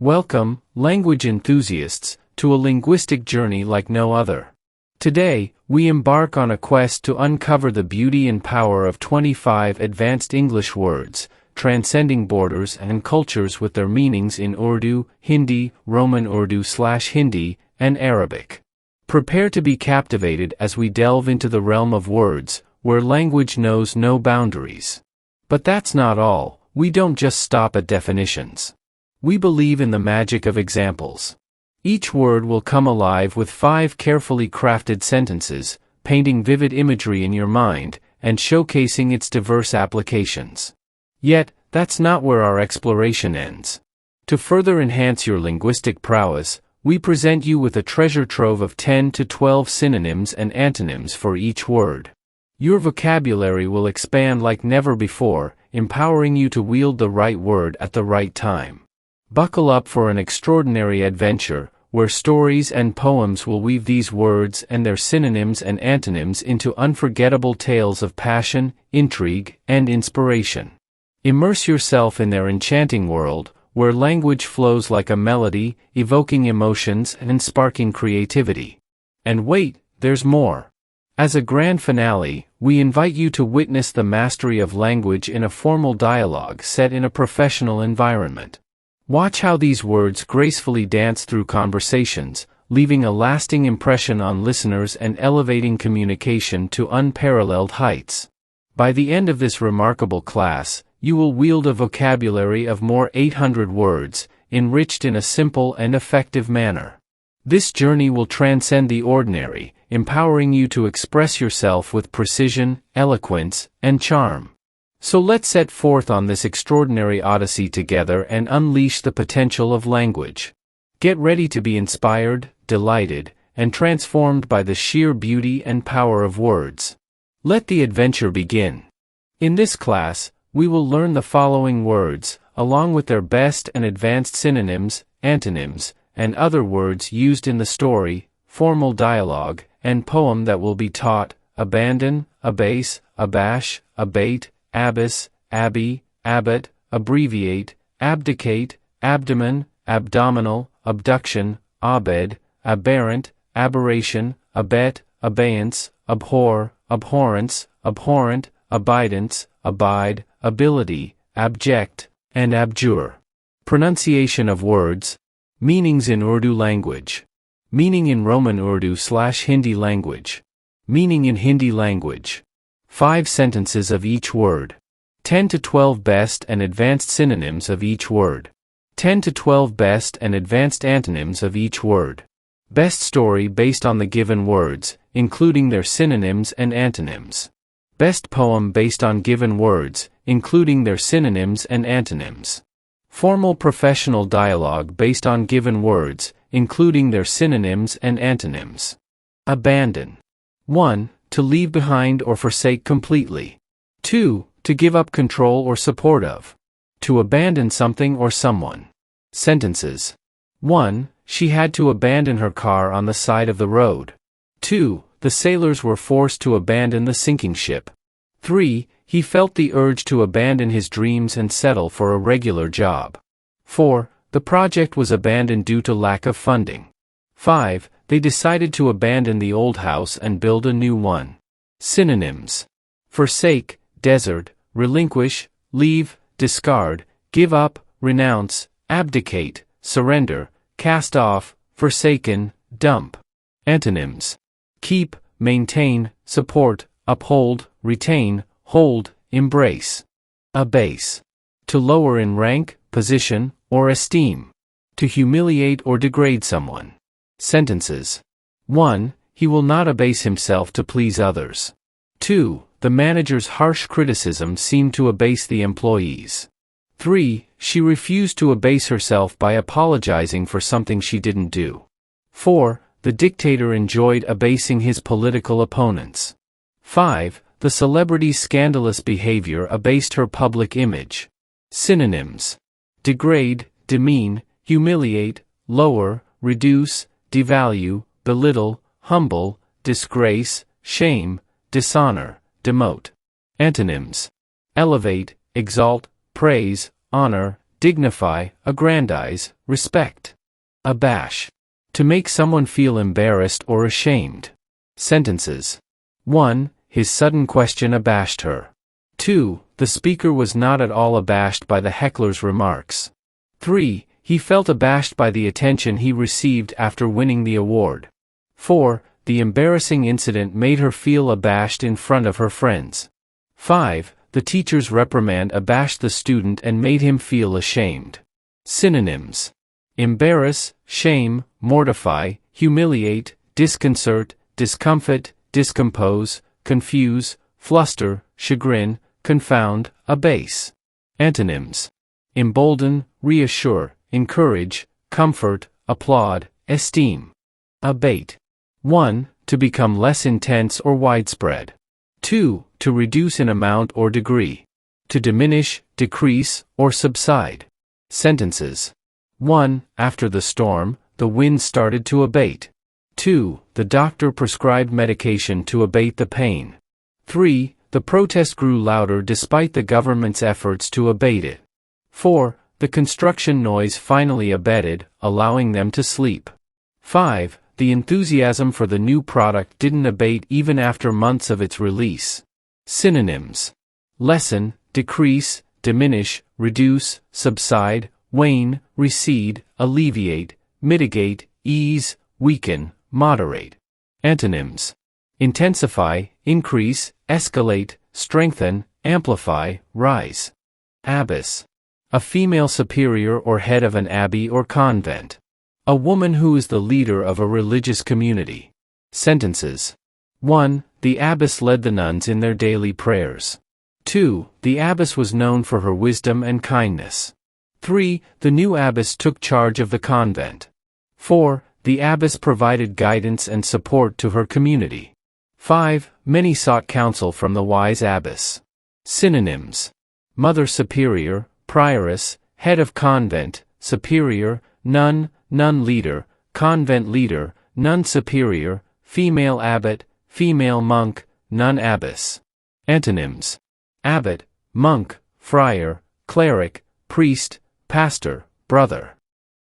Welcome, language enthusiasts, to a linguistic journey like no other. Today, we embark on a quest to uncover the beauty and power of 25 advanced English words, transcending borders and cultures with their meanings in Urdu, Hindi, Roman Urdu/Hindi, and Arabic. Prepare to be captivated as we delve into the realm of words, where language knows no boundaries. But that's not all. We don't just stop at definitions. We believe in the magic of examples. Each word will come alive with 5 carefully crafted sentences, painting vivid imagery in your mind, and showcasing its diverse applications. Yet, that's not where our exploration ends. To further enhance your linguistic prowess, we present you with a treasure trove of 10 to 12 synonyms and antonyms for each word. Your vocabulary will expand like never before, empowering you to wield the right word at the right time. Buckle up for an extraordinary adventure, where stories and poems will weave these words and their synonyms and antonyms into unforgettable tales of passion, intrigue, and inspiration. Immerse yourself in their enchanting world, where language flows like a melody, evoking emotions and sparking creativity. And wait, there's more. As a grand finale, we invite you to witness the mastery of language in a formal dialogue set in a professional environment. Watch how these words gracefully dance through conversations, leaving a lasting impression on listeners and elevating communication to unparalleled heights. By the end of this remarkable class, you will wield a vocabulary of more 800 words, enriched in a simple and effective manner. This journey will transcend the ordinary, empowering you to express yourself with precision, eloquence, and charm. So let's set forth on this extraordinary odyssey together and unleash the potential of language. Get ready to be inspired, delighted, and transformed by the sheer beauty and power of words. Let the adventure begin. In this class, we will learn the following words, along with their best and advanced synonyms, antonyms, and other words used in the story, formal dialogue, and poem that will be taught: abandon, abase, abash, abate, abyss, abbey, abbot, abbreviate, abdicate, abdomen, abdominal, abduction, abed, aberrant, aberration, abet, abeyance, abhor, abhorrence, abhorrent, abidance, abide, ability, abject, and abjure. Pronunciation of words. Meanings in Urdu language. Meaning in Roman Urdu/Hindi language. Meaning in Hindi language. 5 sentences of each word. 10 to 12 best and advanced synonyms of each word. 10 to 12 best and advanced antonyms of each word. Best story based on the given words, including their synonyms and antonyms. Best poem based on given words, including their synonyms and antonyms. Formal professional dialogue based on given words, including their synonyms and antonyms. Abandon. 1. To leave behind or forsake completely. 2. To give up control or support of. To abandon something or someone. Sentences. 1. She had to abandon her car on the side of the road. 2. The sailors were forced to abandon the sinking ship. 3. He felt the urge to abandon his dreams and settle for a regular job. 4. The project was abandoned due to lack of funding. 5. They decided to abandon the old house and build a new one. Synonyms. Forsake, desert, relinquish, leave, discard, give up, renounce, abdicate, surrender, cast off, forsaken, dump. Antonyms. Keep, maintain, support, uphold, retain, hold, embrace. Abase. To lower in rank, position, or esteem. To humiliate or degrade someone. Sentences. 1. He will not abase himself to please others. 2. The manager's harsh criticism seemed to abase the employees. 3. She refused to abase herself by apologizing for something she didn't do. 4. The dictator enjoyed abasing his political opponents. 5. The celebrity's scandalous behavior abased her public image. Synonyms. Degrade, demean, humiliate, lower, reduce, devalue, belittle, humble, disgrace, shame, dishonor, demote. Antonyms. Elevate, exalt, praise, honor, dignify, aggrandize, respect. Abash. To make someone feel embarrassed or ashamed. Sentences. 1. His sudden question abashed her. 2. The speaker was not at all abashed by the heckler's remarks. 3. He felt abashed by the attention he received after winning the award. 4. The embarrassing incident made her feel abashed in front of her friends. 5. The teacher's reprimand abashed the student and made him feel ashamed. Synonyms. Embarrass, shame, mortify, humiliate, disconcert, discomfit, discompose, confuse, fluster, chagrin, confound, abase. Antonyms. Embolden, reassure, encourage, comfort, applaud, esteem. Abate. 1. To become less intense or widespread. 2. To reduce in amount or degree. To diminish, decrease, or subside. Sentences. 1. After the storm, the wind started to abate. 2. The doctor prescribed medication to abate the pain. 3. The protest grew louder despite the government's efforts to abate it. 4. The construction noise finally abated, allowing them to sleep. 5. The enthusiasm for the new product didn't abate even after months of its release. Synonyms. Lessen, decrease, diminish, reduce, subside, wane, recede, alleviate, mitigate, ease, weaken, moderate. Antonyms. Intensify, increase, escalate, strengthen, amplify, rise. Abbess. A female superior or head of an abbey or convent. A woman who is the leader of a religious community. Sentences. 1. The abbess led the nuns in their daily prayers. 2. The abbess was known for her wisdom and kindness. 3. The new abbess took charge of the convent. 4. The abbess provided guidance and support to her community. 5. Many sought counsel from the wise abbess. Synonyms. Mother superior, prioress, head of convent, superior, nun, nun leader, convent leader, nun superior, female abbot, female monk, nun abbess. Antonyms. Abbot, monk, friar, cleric, priest, pastor, brother.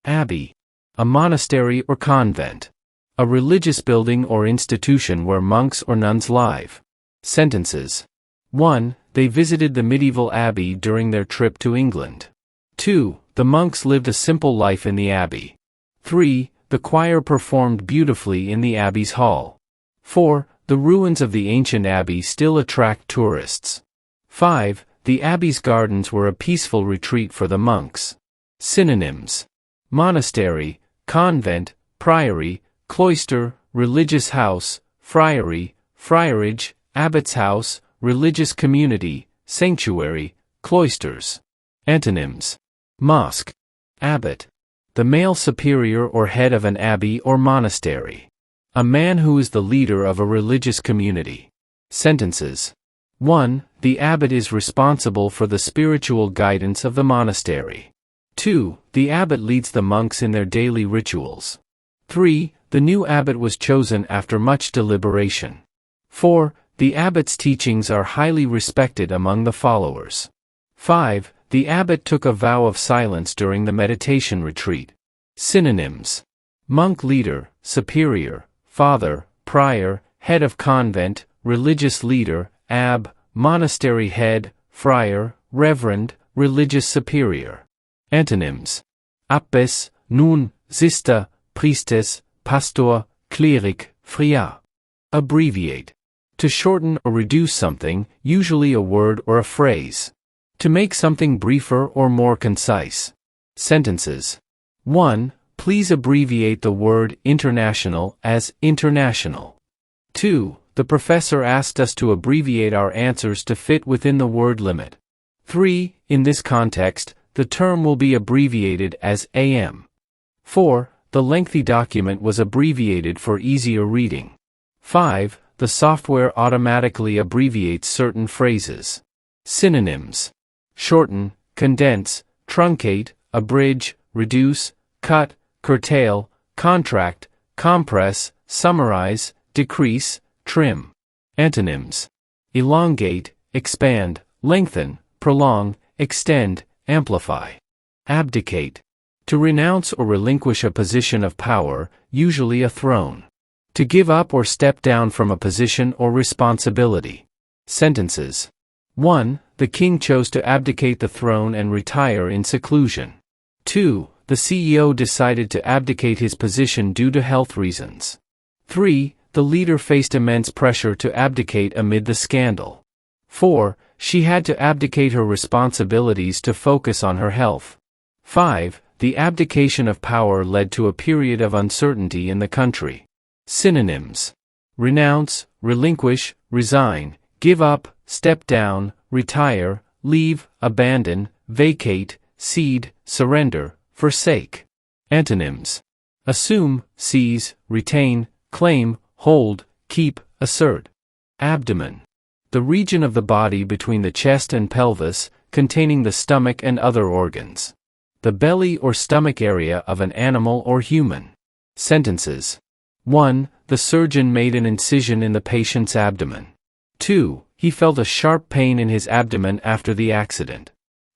Abbey. A monastery or convent. A religious building or institution where monks or nuns live. Sentences. 1. They visited the medieval abbey during their trip to England. 2. The monks lived a simple life in the abbey. 3. The choir performed beautifully in the abbey's hall. 4. The ruins of the ancient abbey still attract tourists. 5. The abbey's gardens were a peaceful retreat for the monks. Synonyms. Monastery, convent, priory, cloister, religious house, friary, friarage, abbot's house, religious community, sanctuary, cloisters. Antonyms. Mosque. Abbot. The male superior or head of an abbey or monastery. A man who is the leader of a religious community. Sentences. 1. The abbot is responsible for the spiritual guidance of the monastery. 2. The abbot leads the monks in their daily rituals. 3. The new abbot was chosen after much deliberation. 4. The abbot's teachings are highly respected among the followers. 5. The abbot took a vow of silence during the meditation retreat. Synonyms. Monk leader, superior, father, prior, head of convent, religious leader, monastery head, friar, reverend, religious superior. Antonyms. Abbess, nun, sister, priestess, pastor, cleric, friar. Abbreviate. To shorten or reduce something, usually a word or a phrase. To make something briefer or more concise. Sentences. 1. Please abbreviate the word international as international. 2. The professor asked us to abbreviate our answers to fit within the word limit. 3. In this context, the term will be abbreviated as AM. 4. The lengthy document was abbreviated for easier reading. 5. The software automatically abbreviates certain phrases. Synonyms. Shorten, condense, truncate, abridge, reduce, cut, curtail, contract, compress, summarize, decrease, trim. Antonyms. Elongate, expand, lengthen, prolong, extend, amplify. Abdicate. To renounce or relinquish a position of power, usually a throne. To give up or step down from a position or responsibility. Sentences. 1. The king chose to abdicate the throne and retire in seclusion. 2. The CEO decided to abdicate his position due to health reasons. 3. The leader faced immense pressure to abdicate amid the scandal. 4. She had to abdicate her responsibilities to focus on her health. 5. The abdication of power led to a period of uncertainty in the country. Synonyms. Renounce, relinquish, resign, give up, step down, retire, leave, abandon, vacate, cede, surrender, forsake. Antonyms. Assume, seize, retain, claim, hold, keep, assert. Abdomen. The region of the body between the chest and pelvis, containing the stomach and other organs. The belly or stomach area of an animal or human. Sentences. 1. The surgeon made an incision in the patient's abdomen. 2. He felt a sharp pain in his abdomen after the accident.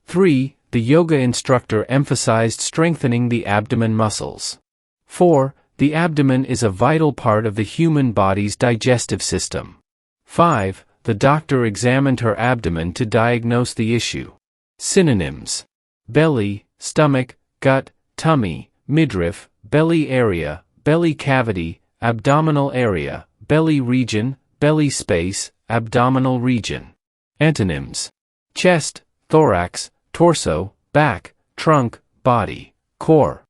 3. The yoga instructor emphasized strengthening the abdomen muscles. 4. The abdomen is a vital part of the human body's digestive system. 5. The doctor examined her abdomen to diagnose the issue. Synonyms. Belly, stomach, gut, tummy, midriff, belly area, belly cavity, abdominal area, belly region, belly space, abdominal region. Antonyms. Chest, thorax, torso, back, trunk, body, core.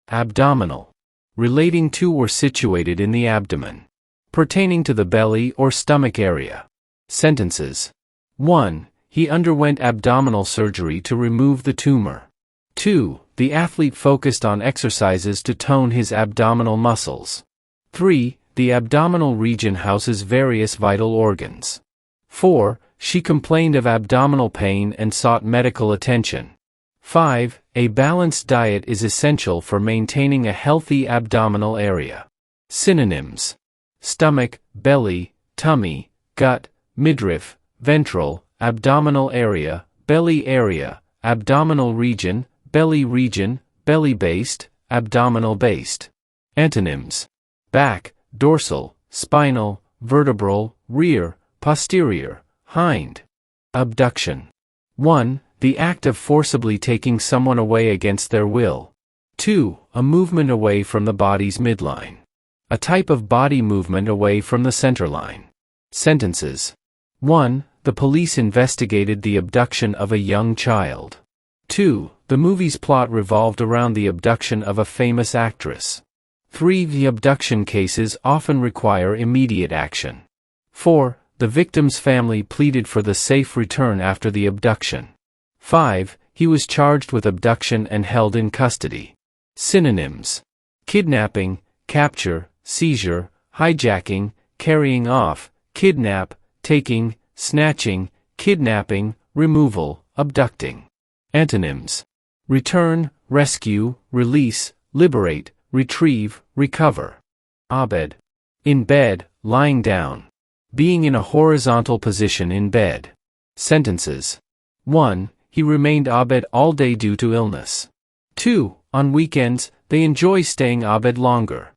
Abdominal. Relating to or situated in the abdomen. Pertaining to the belly or stomach area. Sentences. 1. He underwent abdominal surgery to remove the tumor. 2. The athlete focused on exercises to tone his abdominal muscles. 3. The abdominal region houses various vital organs. 4. She complained of abdominal pain and sought medical attention. 5. A balanced diet is essential for maintaining a healthy abdominal area. Synonyms. Stomach, belly, tummy, gut, midriff, ventral, abdominal area, belly area, abdominal region, belly-based, abdominal-based. Antonyms. Back, dorsal, spinal, vertebral, rear, posterior, hind. Abduction. 1. The act of forcibly taking someone away against their will. 2. A movement away from the body's midline. A type of body movement away from the centerline. Sentences. 1. The police investigated the abduction of a young child. 2. The movie's plot revolved around the abduction of a famous actress. 3. The abduction cases often require immediate action. 4. The victim's family pleaded for the safe return after the abduction. 5. He was charged with abduction and held in custody. Synonyms. Kidnapping, capture, seizure, hijacking, carrying off, kidnap, taking, snatching, kidnapping, removal, abducting. Antonyms. Return, rescue, release, liberate, retrieve, recover. Abed. In bed, lying down. Being in a horizontal position in bed. Sentences. 1. He remained abed all day due to illness. 2. On weekends, they enjoy staying abed longer.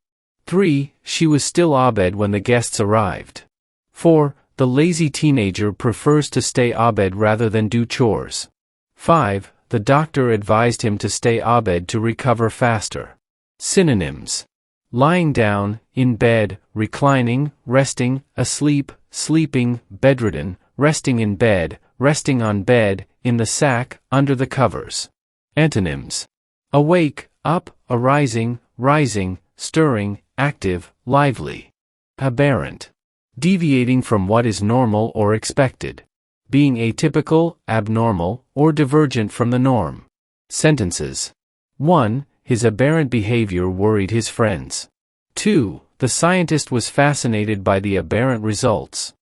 3. She was still abed when the guests arrived. 4. The lazy teenager prefers to stay abed rather than do chores. 5. The doctor advised him to stay abed to recover faster. Synonyms. Lying down, in bed, reclining, resting, asleep, sleeping, bedridden, resting in bed, resting on bed, in the sack, under the covers. Antonyms. Awake, up, arising, rising, stirring, active, lively. Aberrant. Deviating from what is normal or expected. Being atypical, abnormal, or divergent from the norm. Sentences. 1. His aberrant behavior worried his friends. 2. The scientist was fascinated by the aberrant results.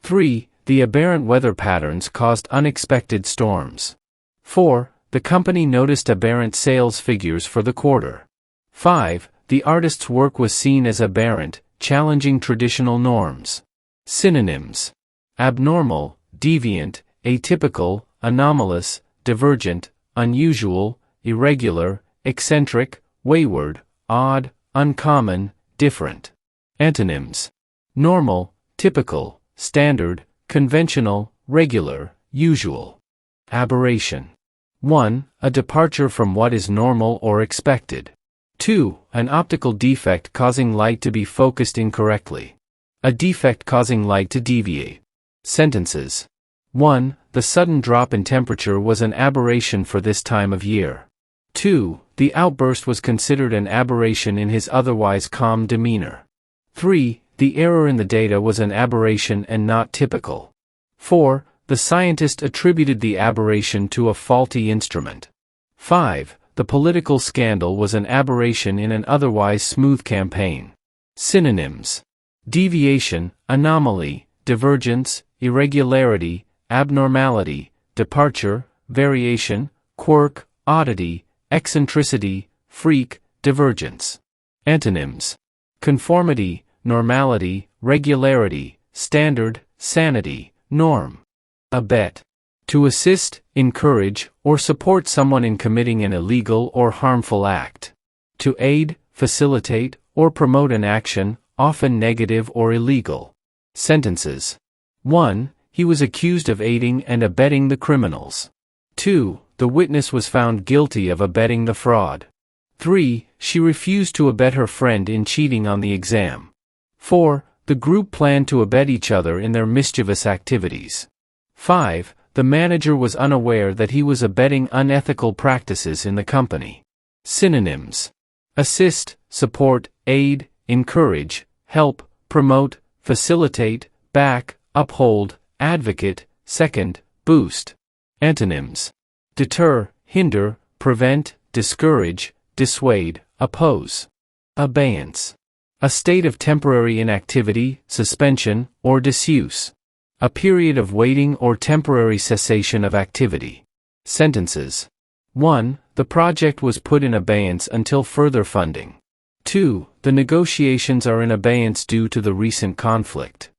3. The aberrant weather patterns caused unexpected storms. 4. The company noticed aberrant sales figures for the quarter. 5. The artist's work was seen as aberrant, challenging traditional norms. Synonyms. Abnormal, deviant, atypical, anomalous, divergent, unusual, irregular, eccentric, wayward, odd, uncommon, different. Antonyms: normal, typical, standard, conventional, regular, usual. Aberration. 1. A departure from what is normal or expected. 2. An optical defect causing light to be focused incorrectly. A defect causing light to deviate. Sentences. 1. The sudden drop in temperature was an aberration for this time of year. 2. The outburst was considered an aberration in his otherwise calm demeanor. 3. The error in the data was an aberration and not typical. 4. The scientist attributed the aberration to a faulty instrument. 5. The political scandal was an aberration in an otherwise smooth campaign. Synonyms: deviation, anomaly, divergence, irregularity, abnormality, departure, variation, quirk, oddity, eccentricity, freak, divergence. Antonyms: conformity, normality, regularity, standard, sanity, norm. Abet. To assist, encourage, or support someone in committing an illegal or harmful act. To aid, facilitate, or promote an action, often negative or illegal. Sentences. 1. He was accused of aiding and abetting the criminals. 2. The witness was found guilty of abetting the fraud. 3. She refused to abet her friend in cheating on the exam. 4. The group planned to abet each other in their mischievous activities. 5. The manager was unaware that he was abetting unethical practices in the company. Synonyms: assist, support, aid, encourage, help, promote, facilitate, back, uphold, advocate, second, boost. Antonyms: deter, hinder, prevent, discourage, dissuade, oppose. Abeyance. A state of temporary inactivity, suspension, or disuse. A period of waiting or temporary cessation of activity. Sentences. 1. The project was put in abeyance until further funding. 2. The negotiations are in abeyance due to the recent conflict.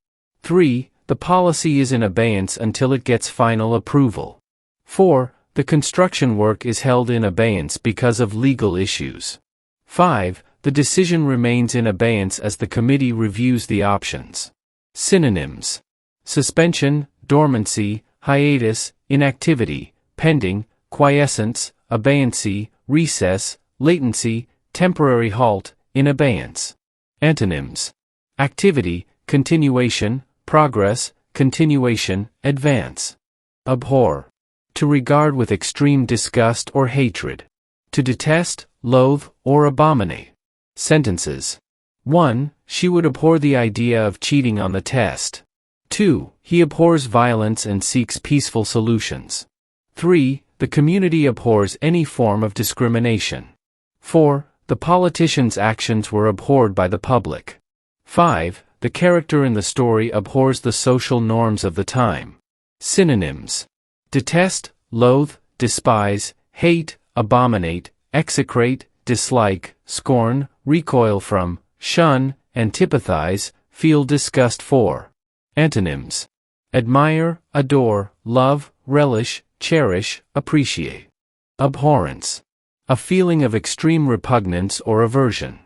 3. The policy is in abeyance until it gets final approval. 4. The construction work is held in abeyance because of legal issues. 5. The decision remains in abeyance as the committee reviews the options. Synonyms: suspension, dormancy, hiatus, inactivity, pending, quiescence, abeyancy, recess, latency, temporary halt, in abeyance. Antonyms: activity, continuation, progress, continuation, advance. Abhor. To regard with extreme disgust or hatred. To detest, loathe, or abominate. Sentences. 1. She would abhor the idea of cheating on the test. 2. He abhors violence and seeks peaceful solutions. 3. The community abhors any form of discrimination. 4. The politician's actions were abhorred by the public. 5. The character in the story abhors the social norms of the time. Synonyms: detest, loathe, despise, hate, abominate, execrate, dislike, scorn, recoil from, shun, antipathize, feel disgust for. Antonyms: admire, adore, love, relish, cherish, appreciate. Abhorrence. A feeling of extreme repugnance or aversion.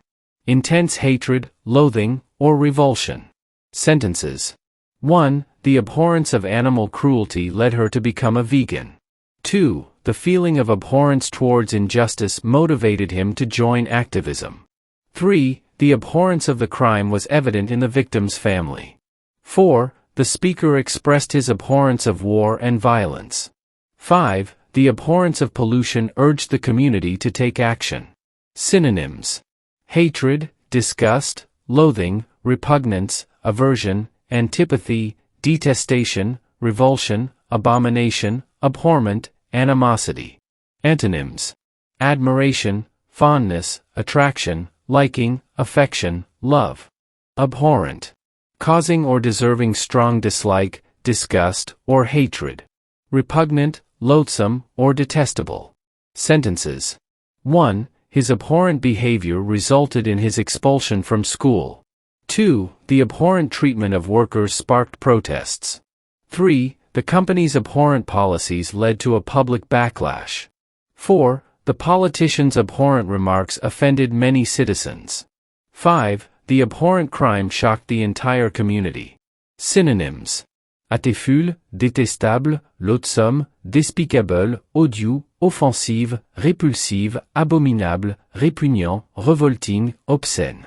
Intense hatred, loathing, or revulsion. Sentences. 1. The abhorrence of animal cruelty led her to become a vegan. 2. The feeling of abhorrence towards injustice motivated him to join activism. 3. The abhorrence of the crime was evident in the victim's family. 4. The speaker expressed his abhorrence of war and violence. 5. The abhorrence of pollution urged the community to take action. Synonyms: hatred, disgust, loathing, repugnance, aversion, antipathy, detestation, revulsion, abomination, abhorrent, animosity. Antonyms: admiration, fondness, attraction, liking, affection, love. Abhorrent. Causing or deserving strong dislike, disgust, or hatred. Repugnant, loathsome, or detestable. Sentences. 1. His abhorrent behavior resulted in his expulsion from school. 2. The abhorrent treatment of workers sparked protests. 3. The company's abhorrent policies led to a public backlash. 4. the politician's abhorrent remarks offended many citizens. 5. The abhorrent crime shocked the entire community. Synonyms: hatéful, détestable, loathsome, despicable, odieux, offensive, répulsive, abominable, répugnant, revolting, obscene.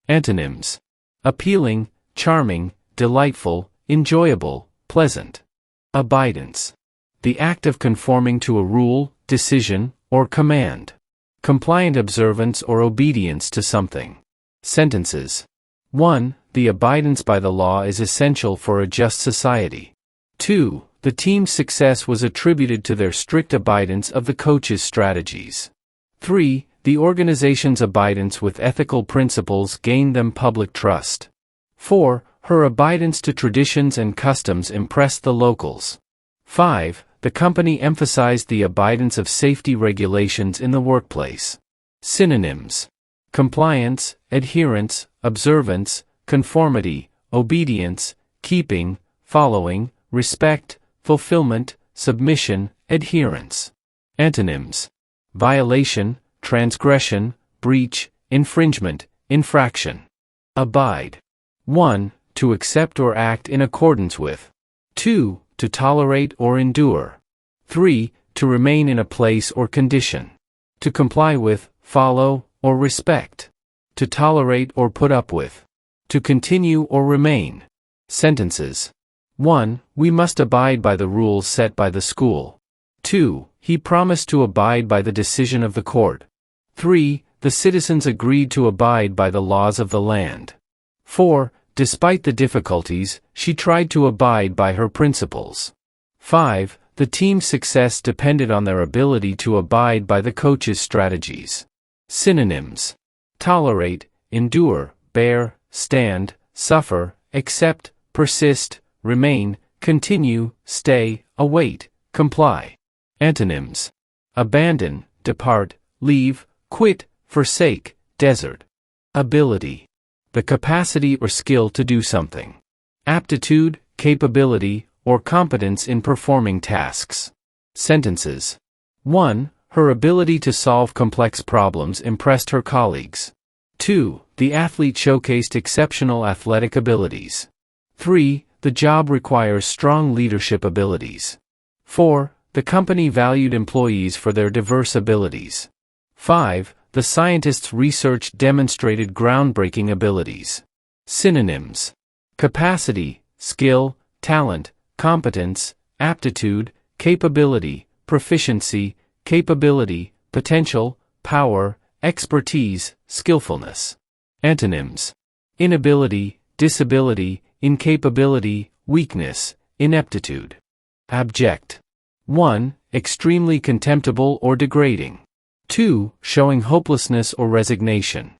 Antonyms: appealing, charming, delightful, enjoyable, pleasant. Abidance: the act of conforming to a rule, decision, or command. Compliant observance or obedience to something. Sentences. 1. The abidance by the law is essential for a just society. 2. The team's success was attributed to their strict abidance of the coach's strategies. 3. The organization's abidance with ethical principles gained them public trust. 4. Her abidance to traditions and customs impressed the locals. 5. The company emphasized the abidance of safety regulations in the workplace. Synonyms: compliance, adherence, observance, conformity, obedience, keeping, following, respect, fulfillment, submission, adherence. Antonyms: violation, transgression, breach, infringement, infraction. Abide: 1. To accept or act in accordance with. 2. To tolerate or endure. 3. To remain in a place or condition. To comply with, follow, or respect. To tolerate or put up with. To continue or remain. Sentences. 1. We must abide by the rules set by the school. 2. He promised to abide by the decision of the court. 3. The citizens agreed to abide by the laws of the land. 4. Despite the difficulties, she tried to abide by her principles. 5. The team's success depended on their ability to abide by the coach's strategies. Synonyms: tolerate, endure, bear, stand, suffer, accept, persist, remain, continue, stay, await, comply. Antonyms: abandon, depart, leave, quit, forsake, desert. Ability: the capacity or skill to do something. Aptitude, capability, or competence in performing tasks. Sentences. 1. Her ability to solve complex problems impressed her colleagues. 2. The athlete showcased exceptional athletic abilities. 3. The job requires strong leadership abilities. 4. The company valued employees for their diverse abilities. 5. The scientists' research demonstrated groundbreaking abilities. Synonyms: capacity, skill, talent, competence, aptitude, capability, proficiency, capability, potential, power, expertise, skillfulness. Antonyms: inability, disability, incapability, weakness, ineptitude. Abject: 1. Extremely contemptible or degrading. 2. Showing hopelessness or resignation.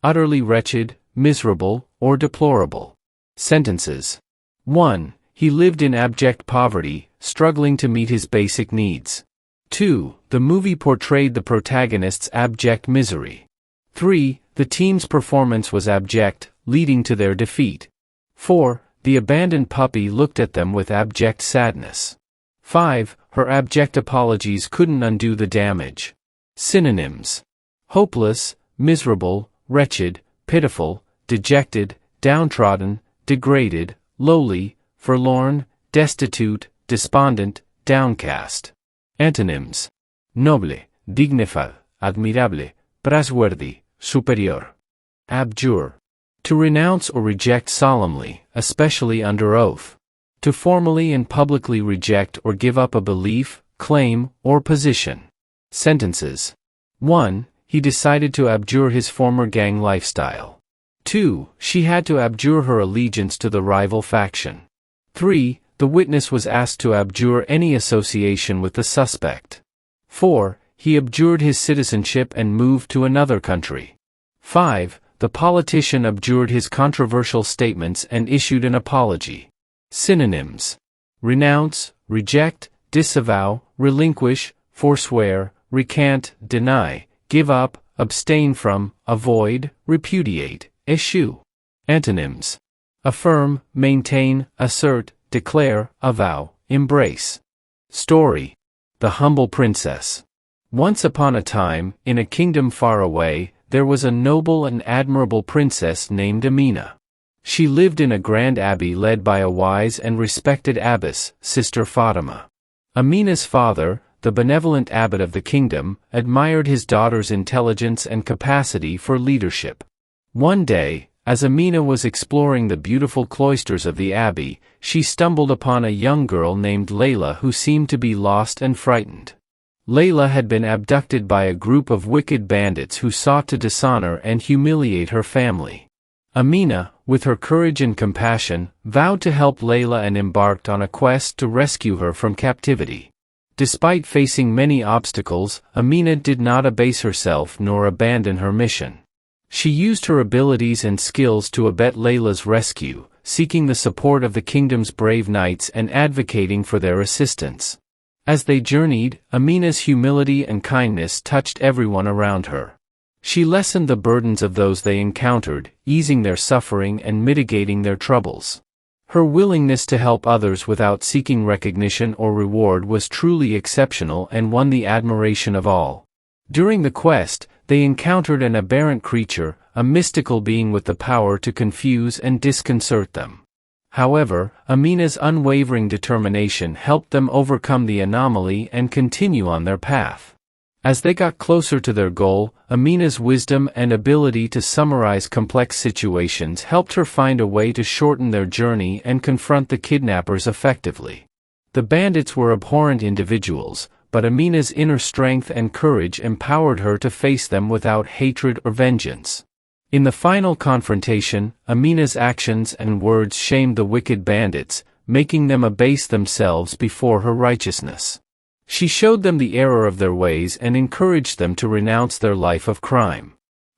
Utterly wretched, miserable, or deplorable. Sentences. 1. He lived in abject poverty, struggling to meet his basic needs. 2. The movie portrayed the protagonist's abject misery. 3. The team's performance was abject, leading to their defeat. 4. The abandoned puppy looked at them with abject sadness. 5. Her abject apologies couldn't undo the damage. Synonyms: hopeless, miserable, wretched, pitiful, dejected, downtrodden, degraded, lowly, forlorn, destitute, despondent, downcast. Antonyms: noble, dignified, admirable, praiseworthy, superior. Abjure: to renounce or reject solemnly, especially under oath. To formally and publicly reject or give up a belief, claim, or position. Sentences. 1. He decided to abjure his former gang lifestyle. 2. She had to abjure her allegiance to the rival faction. 3. The witness was asked to abjure any association with the suspect. 4. He abjured his citizenship and moved to another country. 5. The politician abjured his controversial statements and issued an apology. Synonyms: renounce, reject, disavow, relinquish, forswear, recant, deny, give up, abstain from, avoid, repudiate, eschew. Antonyms: affirm, maintain, assert, declare, avow, embrace. Story: The Humble Princess. Once upon a time, in a kingdom far away, there was a noble and admirable princess named Amina. She lived in a grand abbey led by a wise and respected abbess, Sister Fatima. Amina's father, the benevolent abbot of the kingdom, admired his daughter's intelligence and capacity for leadership. One day, as Amina was exploring the beautiful cloisters of the abbey, she stumbled upon a young girl named Layla who seemed to be lost and frightened. Layla had been abducted by a group of wicked bandits who sought to dishonor and humiliate her family. Amina, with her courage and compassion, vowed to help Layla and embarked on a quest to rescue her from captivity. Despite facing many obstacles, Amina did not abase herself nor abandon her mission. She used her abilities and skills to abet Layla's rescue, seeking the support of the kingdom's brave knights and advocating for their assistance. As they journeyed, Amina's humility and kindness touched everyone around her. She lessened the burdens of those they encountered, easing their suffering and mitigating their troubles. Her willingness to help others without seeking recognition or reward was truly exceptional and won the admiration of all. During the quest, they encountered an aberrant creature, a mystical being with the power to confuse and disconcert them. However, Amina's unwavering determination helped them overcome the anomaly and continue on their path. As they got closer to their goal, Amina's wisdom and ability to summarize complex situations helped her find a way to shorten their journey and confront the kidnappers effectively. The bandits were abhorrent individuals, but Amina's inner strength and courage empowered her to face them without hatred or vengeance. In the final confrontation, Amina's actions and words shamed the wicked bandits, making them abase themselves before her righteousness. She showed them the error of their ways and encouraged them to renounce their life of crime.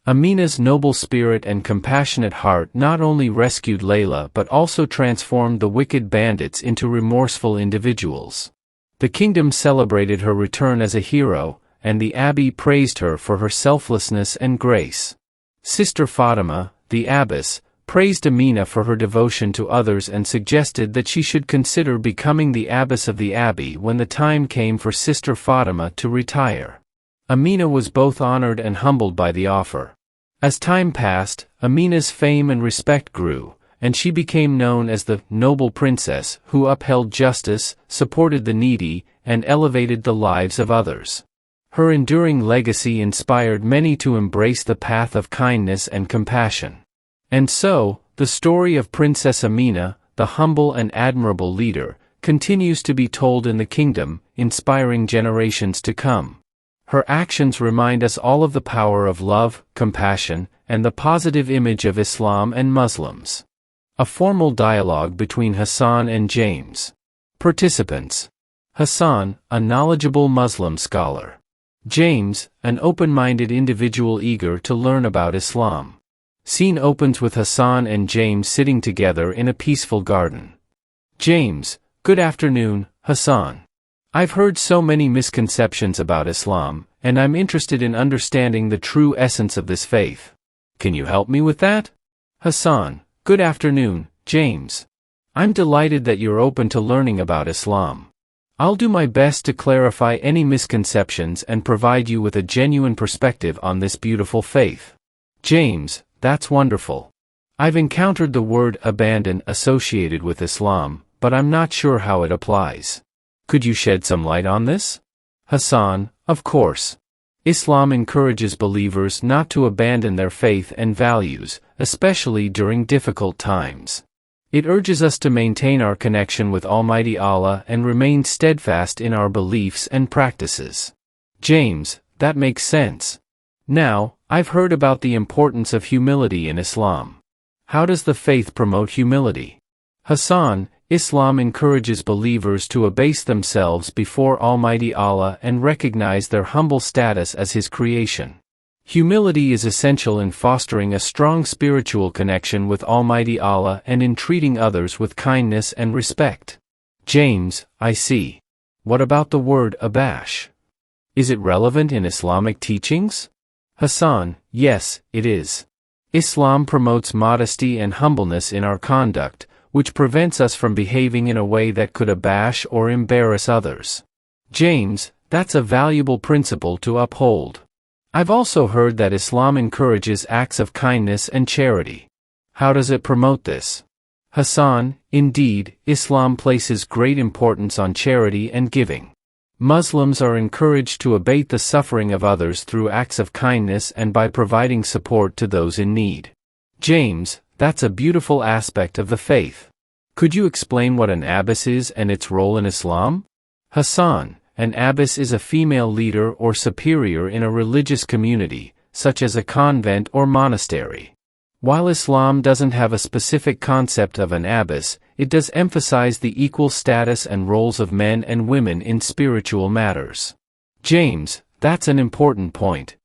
Amina's noble spirit and compassionate heart not only rescued Layla but also transformed the wicked bandits into remorseful individuals. The kingdom celebrated her return as a hero, and the abbey praised her for her selflessness and grace. Sister Fatima, the abbess, praised Amina for her devotion to others and suggested that she should consider becoming the abbess of the abbey when the time came for Sister Fatima to retire. Amina was both honored and humbled by the offer. As time passed, Amina's fame and respect grew, and she became known as the noble princess who upheld justice, supported the needy, and elevated the lives of others. Her enduring legacy inspired many to embrace the path of kindness and compassion. And so, the story of Princess Amina, the humble and admirable leader, continues to be told in the kingdom, inspiring generations to come. Her actions remind us all of the power of love, compassion, and the positive image of Islam and Muslims. A formal dialogue between Hassan and James. Participants: Hassan, a knowledgeable Muslim scholar. James, an open-minded individual eager to learn about Islam. Scene opens with Hassan and James sitting together in a peaceful garden. James: Good afternoon, Hassan. I've heard so many misconceptions about Islam, and I'm interested in understanding the true essence of this faith. Can you help me with that? Hassan: Good afternoon, James. I'm delighted that you're open to learning about Islam. I'll do my best to clarify any misconceptions and provide you with a genuine perspective on this beautiful faith. James: That's wonderful. I've encountered the word abandon associated with Islam, but I'm not sure how it applies. Could you shed some light on this? Hassan: Of course. Islam encourages believers not to abandon their faith and values, especially during difficult times. It urges us to maintain our connection with Almighty Allah and remain steadfast in our beliefs and practices. James: That makes sense. Now, I've heard about the importance of humility in Islam. How does the faith promote humility? Hassan: Islam encourages believers to abase themselves before Almighty Allah and recognize their humble status as His creation. Humility is essential in fostering a strong spiritual connection with Almighty Allah and in treating others with kindness and respect. James: I see. What about the word abash? Is it relevant in Islamic teachings? Hassan: Yes, it is. Islam promotes modesty and humbleness in our conduct, which prevents us from behaving in a way that could abash or embarrass others. James: That's a valuable principle to uphold. I've also heard that Islam encourages acts of kindness and charity. How does it promote this? Hassan, indeed, Islam places great importance on charity and giving. Muslims are encouraged to abate the suffering of others through acts of kindness and by providing support to those in need. James, that's a beautiful aspect of the faith. Could you explain what an abbess is and its role in Islam? Hassan, an abbess is a female leader or superior in a religious community, such as a convent or monastery. While Islam doesn't have a specific concept of an abbess, it does emphasize the equal status and roles of men and women in spiritual matters. James, that's an important point.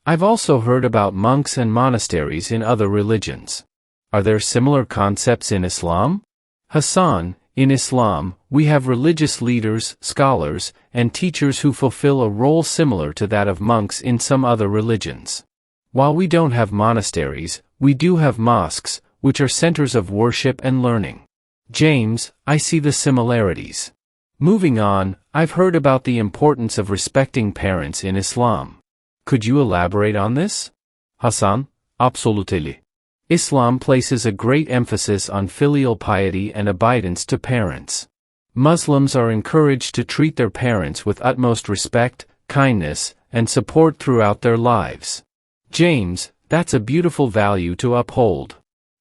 I've also heard about monks and monasteries in other religions. Are there similar concepts in Islam? Hassan, in Islam, we have religious leaders, scholars, and teachers who fulfill a role similar to that of monks in some other religions. While we don't have monasteries, we do have mosques, which are centers of worship and learning. James, I see the similarities. Moving on, I've heard about the importance of respecting parents in Islam. Could you elaborate on this? Hassan, absolutely. Islam places a great emphasis on filial piety and obedience to parents. Muslims are encouraged to treat their parents with utmost respect, kindness, and support throughout their lives. James, that's a beautiful value to uphold.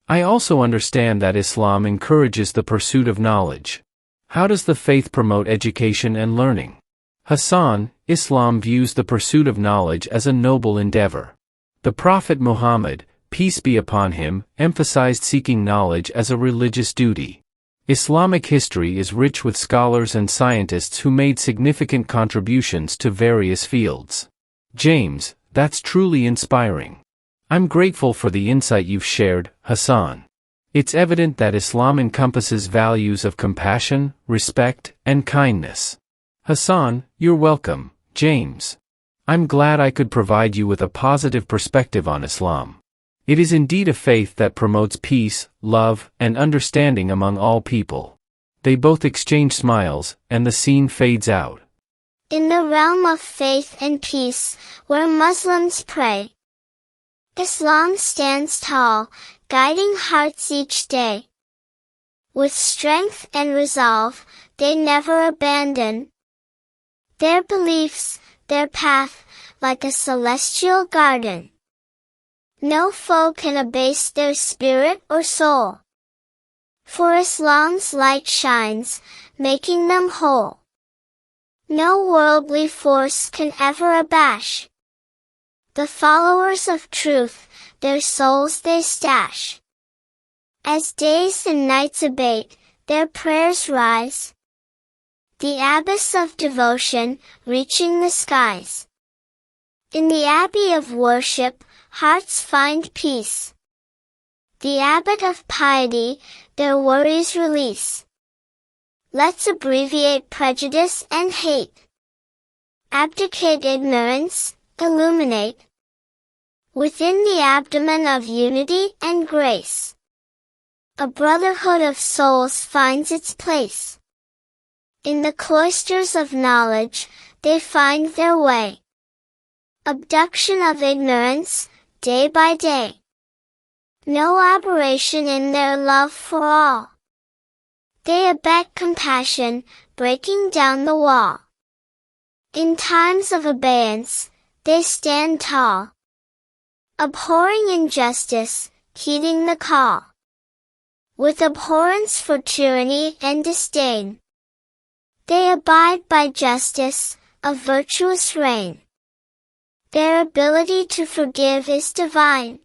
I also understand that Islam encourages the pursuit of knowledge. How does the faith promote education and learning? Hassan, Islam views the pursuit of knowledge as a noble endeavor. The Prophet Muhammad, peace be upon him, emphasized seeking knowledge as a religious duty. Islamic history is rich with scholars and scientists who made significant contributions to various fields. James, that's truly inspiring. I'm grateful for the insight you've shared, Hassan. It's evident that Islam encompasses values of compassion, respect, and kindness. Hassan, you're welcome, James. I'm glad I could provide you with a positive perspective on Islam. It is indeed a faith that promotes peace, love, and understanding among all people. They both exchange smiles, and the scene fades out. In the realm of faith and peace, where Muslims pray, Islam stands tall, guiding hearts each day. With strength and resolve, they never abandon their beliefs, their path, like a celestial garden. No foe can abase their spirit or soul. For Islam's light shines, making them whole. No worldly force can ever abash the followers of truth, their souls they stash. As days and nights abate, their prayers rise. The abyss of devotion, reaching the skies. In the abbey of worship, hearts find peace. The abbot of piety, their worries release. Let's abbreviate prejudice and hate. Abdicate ignorance, illuminate. Within the abdomen of unity and grace, a brotherhood of souls finds its place. In the cloisters of knowledge, they find their way. Abduction of ignorance, day by day. No aberration in their love for all. They abet compassion, breaking down the wall. In times of abeyance, they stand tall. Abhorring injustice, heeding the call. With abhorrence for tyranny and disdain, they abide by justice, a virtuous reign. Their ability to forgive is divine.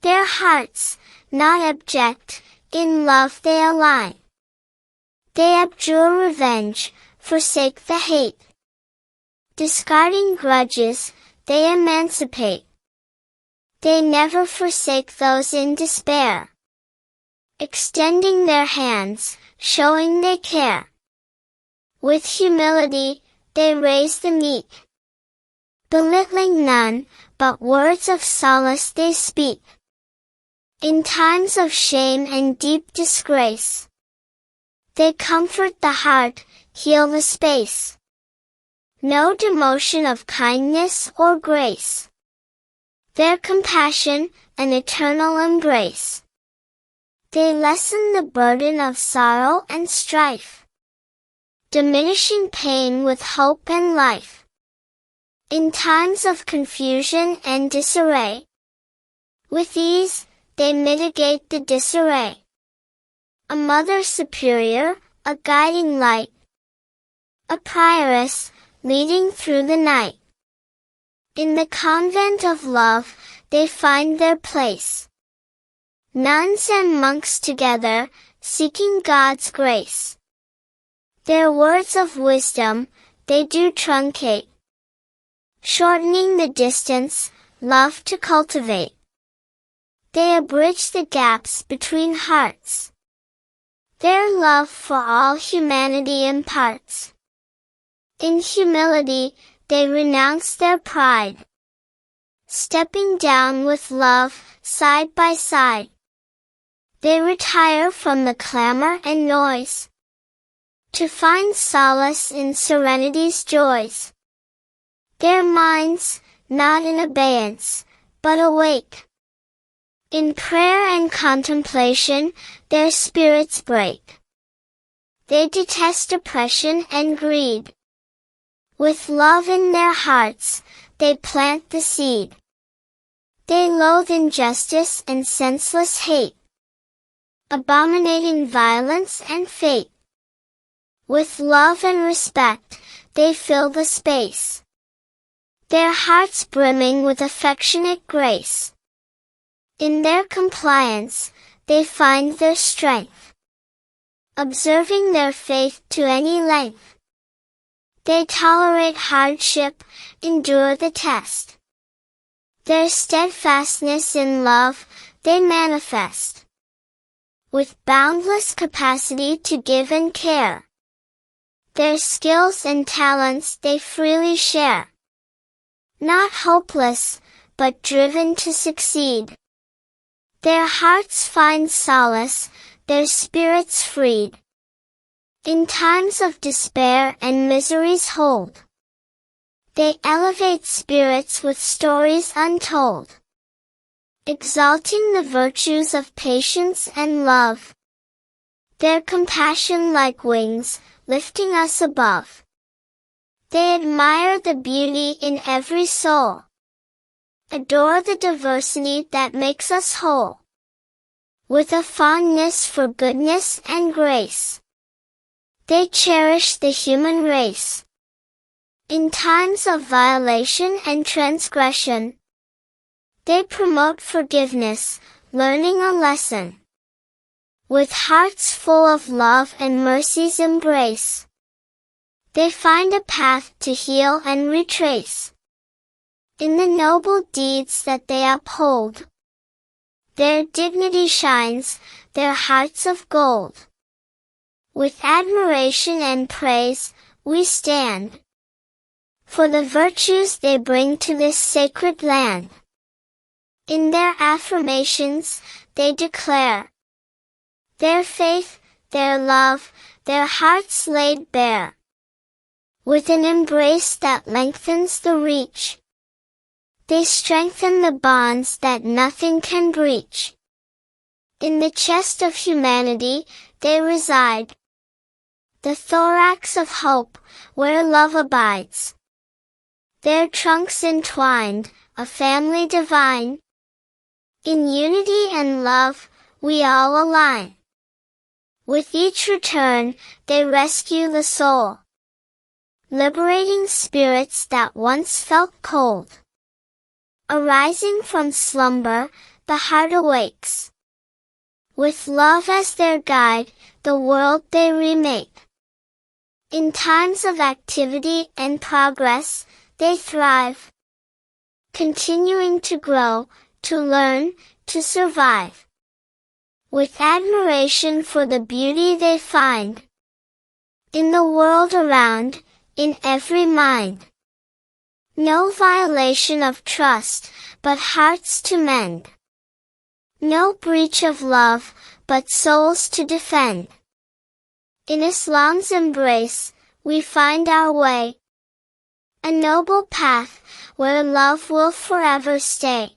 Their hearts, not abject, in love they align. They abjure revenge, forsake the hate. Discarding grudges, they emancipate. They never forsake those in despair. Extending their hands, showing they care. With humility, they raise the meek. Belittling none, but words of solace they speak. In times of shame and deep disgrace, they comfort the heart, heal the space. no demotion of kindness or grace. Their compassion, an eternal embrace. They lessen the burden of sorrow and strife, diminishing pain with hope and life. In times of confusion and disarray, with ease, they mitigate the disarray. A mother superior, a guiding light, a prioress, leading through the night. In the convent of love, they find their place. Nuns and monks together, seeking God's grace. Their words of wisdom, they do truncate, shortening the distance, love to cultivate. They abridge the gaps between hearts. Their love for all humanity imparts. In humility, they renounce their pride, stepping down with love, side by side. They retire from the clamor and noise, to find solace in serenity's joys. Their minds, not in abeyance, but awake. In prayer and contemplation, their spirits break. They detest oppression and greed. With love in their hearts, they plant the seed. They loathe injustice and senseless hate, abominating violence and fate. With love and respect, they fill the space, their hearts brimming with affectionate grace. In their compliance, they find their strength, observing their faith to any length. They tolerate hardship, endure the test. Their steadfastness in love, they manifest, with boundless capacity to give and care. Their skills and talents they freely share, not hopeless, but driven to succeed. Their hearts find solace, their spirits freed. In times of despair and misery's hold, they elevate spirits with stories untold, exalting the virtues of patience and love. Their compassion like wings, lifting us above. They admire the beauty in every soul, adore the diversity that makes us whole, with a fondness for goodness and grace. They cherish the human race. In times of violation and transgression, they promote forgiveness, learning a lesson. With hearts full of love and mercy's embrace, they find a path to heal and retrace. In the noble deeds that they uphold, their dignity shines, their hearts of gold. With admiration and praise, we stand, for the virtues they bring to this sacred land. In their affirmations, they declare their faith, their love, their hearts laid bare, with an embrace that lengthens the reach. They strengthen the bonds that nothing can breach. In the chest of humanity, they reside, the thorax of hope, where love abides. Their trunks entwined, a family divine. In unity and love, we all align. With each return, they rescue the soul, liberating spirits that once felt cold. Arising from slumber, the heart awakes. With love as their guide, the world they remake. In times of activity and progress, they thrive, continuing to grow, to learn, to survive. With admiration for the beauty they find in the world around, in every mind. No violation of trust, but hearts to mend. No breach of love, but souls to defend. In Islam's embrace, we find our way, a noble path, where love will forever stay.